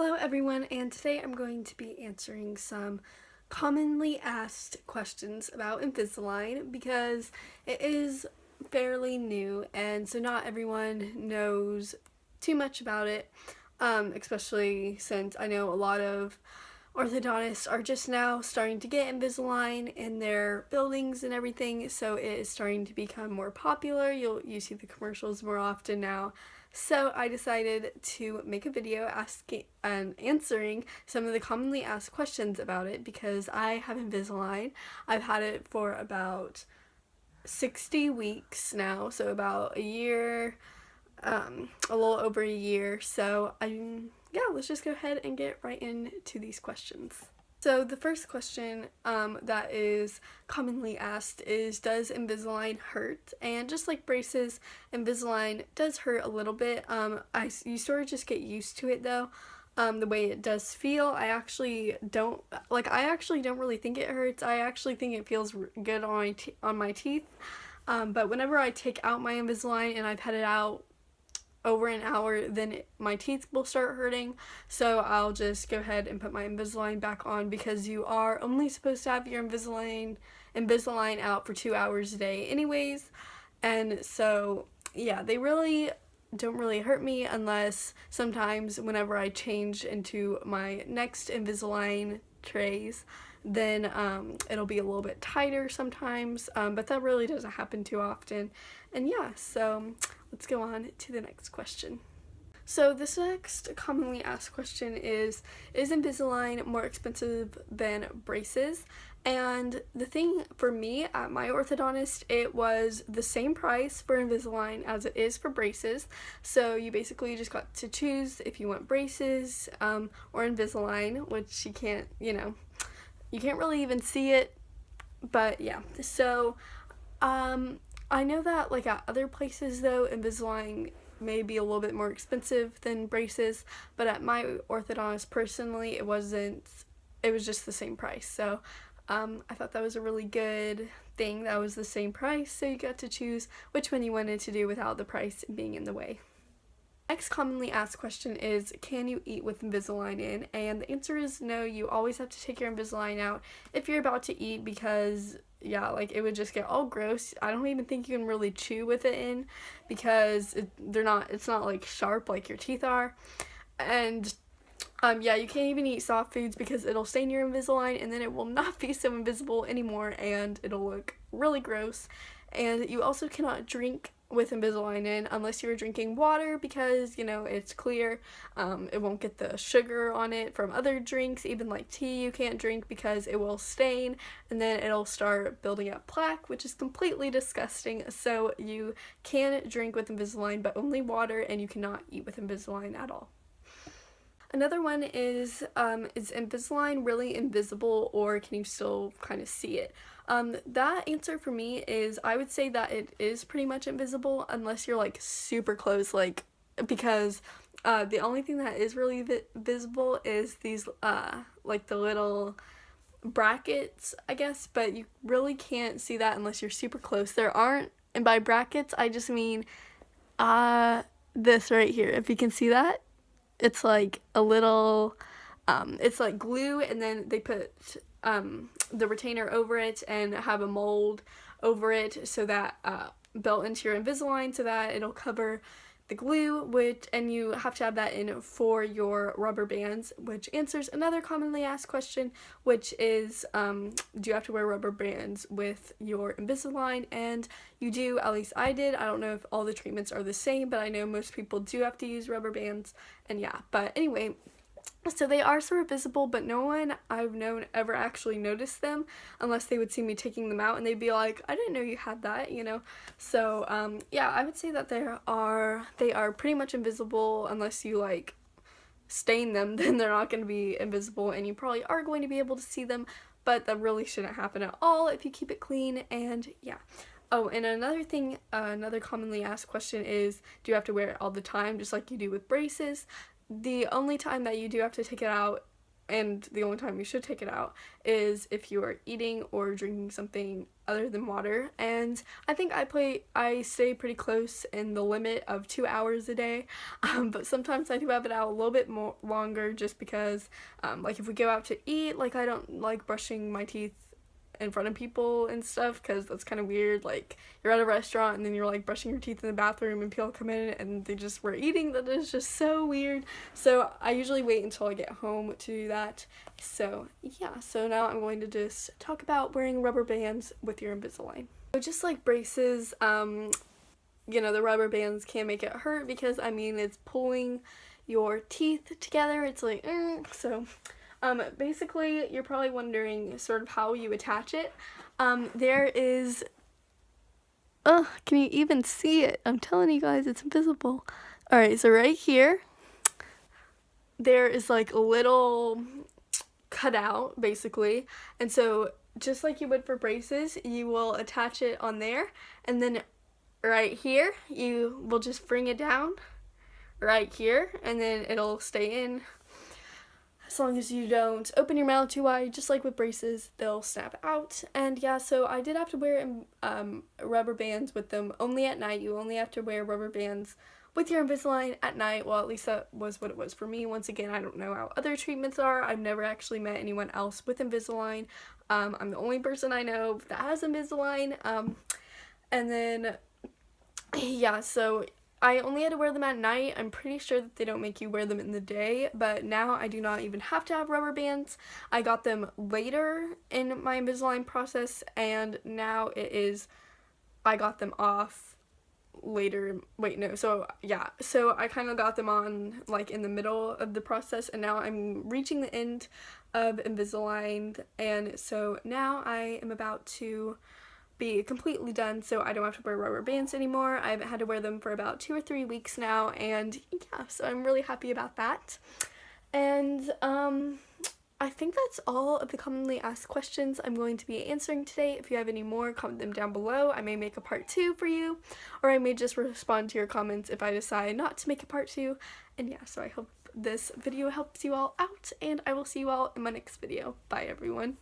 Hello everyone, and today I'm going to be answering some commonly asked questions about Invisalign because it is fairly new and so not everyone knows too much about it, especially since I know a lot of orthodontists are just now starting to get Invisalign in their buildings and everything, so it is starting to become more popular. You see the commercials more often now. So I decided to make a video asking and answering some of the commonly asked questions about it because I have Invisalign. I've had it for about 60 weeks now, so about a year, a little over a year. So yeah, let's just go ahead and get right into these questions. So the first question that is commonly asked is, does Invisalign hurt? And just like braces, Invisalign does hurt a little bit. You sort of just get used to it though. The way it does feel, I actually don't really think it hurts. I actually think it feels good on my teeth. But whenever I take out my Invisalign and I've had it out over an hour, then my teeth will start hurting, so I'll just go ahead and put my Invisalign back on because you are only supposed to have your Invisalign out for 2 hours a day anyways, and so yeah, they really don't really hurt me unless sometimes whenever I change into my next Invisalign trays, then it'll be a little bit tighter sometimes, but that really doesn't happen too often. And yeah, so let's go on to the next question. So this next commonly asked question is Invisalign more expensive than braces? And the thing for me at my orthodontist, it was the same price for Invisalign as it is for braces. So you basically just got to choose if you want braces or Invisalign, which you can't really even see it. But yeah, so I know that like at other places though, Invisalign may be a little bit more expensive than braces, but at my orthodontist personally, it wasn't. It was just the same price. So I thought that was a really good thing. That was the same price, so you got to choose which one you wanted to do without the price being in the way. Next commonly asked question is, can you eat with Invisalign in? And the answer is no, you always have to take your Invisalign out if you're about to eat because yeah, like it would just get all gross. I don't even think you can really chew with it in because it's not like sharp like your teeth are. And yeah, you can't even eat soft foods because it'll stain your Invisalign and then it will not be so invisible anymore and it'll look really gross. And you also cannot drink with Invisalign in unless you're drinking water because it's clear. It won't get the sugar on it from other drinks. Even like tea you can't drink because it will stain and then it'll start building up plaque, which is completely disgusting. So you can drink with Invisalign but only water, and you cannot eat with Invisalign at all. Another one is Invisalign really invisible or can you still kind of see it? That answer for me is I would say that it is pretty much invisible unless you're like super close, because the only thing that is really visible is these like the little brackets, I guess, but you really can't see that unless you're super close. There aren't, and by brackets I just mean this right here, if you can see that. It's like a little, it's like glue, and then they put the retainer over it and have a mold over it so that built into your Invisalign so that it'll cover the glue, and you have to have that in for your rubber bands, which answers another commonly asked question, which is do you have to wear rubber bands with your Invisalign? And you do, at least I did. I don't know if all the treatments are the same, but I know most people do have to use rubber bands, and yeah, but anyway, so they are sort of visible, but no one I've known ever actually noticed them unless they would see me taking them out and they'd be like, I didn't know you had that, So yeah, I would say that they are pretty much invisible unless you like stain them, then they're not going to be invisible and you probably are going to be able to see them, but that really shouldn't happen at all if you keep it clean. And yeah. Oh, and another thing, another commonly asked question is, do you have to wear it all the time just like you do with braces? The only time that you do have to take it out and the only time you should take it out is if you are eating or drinking something other than water. And I think I stay pretty close in the limit of 2 hours a day, but sometimes I do have it out a little bit more longer, just because like if we go out to eat, like I don't like brushing my teeth in front of people and stuff, because that's kind of weird. Like, you're at a restaurant and then you're like brushing your teeth in the bathroom and people come in and they just were eating. That is just so weird. So I usually wait until I get home to do that. So yeah, so now I'm going to just talk about wearing rubber bands with your Invisalign. So just like braces, you know, the rubber bands can make it hurt because, I mean, it's pulling your teeth together. It's like, basically, you're probably wondering sort of how you attach it. There is, can you even see it? I'm telling you guys, it's invisible. Alright, so right here, there is like a little cutout, basically. And so, just like you would for braces, you will attach it on there. And then right here, you will just bring it down right here. And then it'll stay in. As long as you don't open your mouth too wide, just like with braces, they'll snap out. And yeah, so I did have to wear rubber bands with them only at night. You only have to wear rubber bands with your Invisalign at night. Well, at least that was what it was for me. Once again, I don't know how other treatments are. I've never actually met anyone else with Invisalign. I'm the only person I know that has Invisalign. And then, yeah, so I only had to wear them at night. I'm pretty sure that they don't make you wear them in the day, but now I do not even have to have rubber bands. I got them later in my Invisalign process, and now I got them off later. Wait, no, so yeah, so I kind of got them on like in the middle of the process, and now I'm reaching the end of Invisalign, and so now I am about to be completely done, so I don't have to wear rubber bands anymore. I haven't had to wear them for about 2 or 3 weeks now, and yeah, so I'm really happy about that. And I think that's all of the commonly asked questions I'm going to be answering today. If you have any more, comment them down below. I may make a part 2 for you, or I may just respond to your comments if I decide not to make a part 2. And yeah, so I hope this video helps you all out, and I will see you all in my next video. Bye, everyone.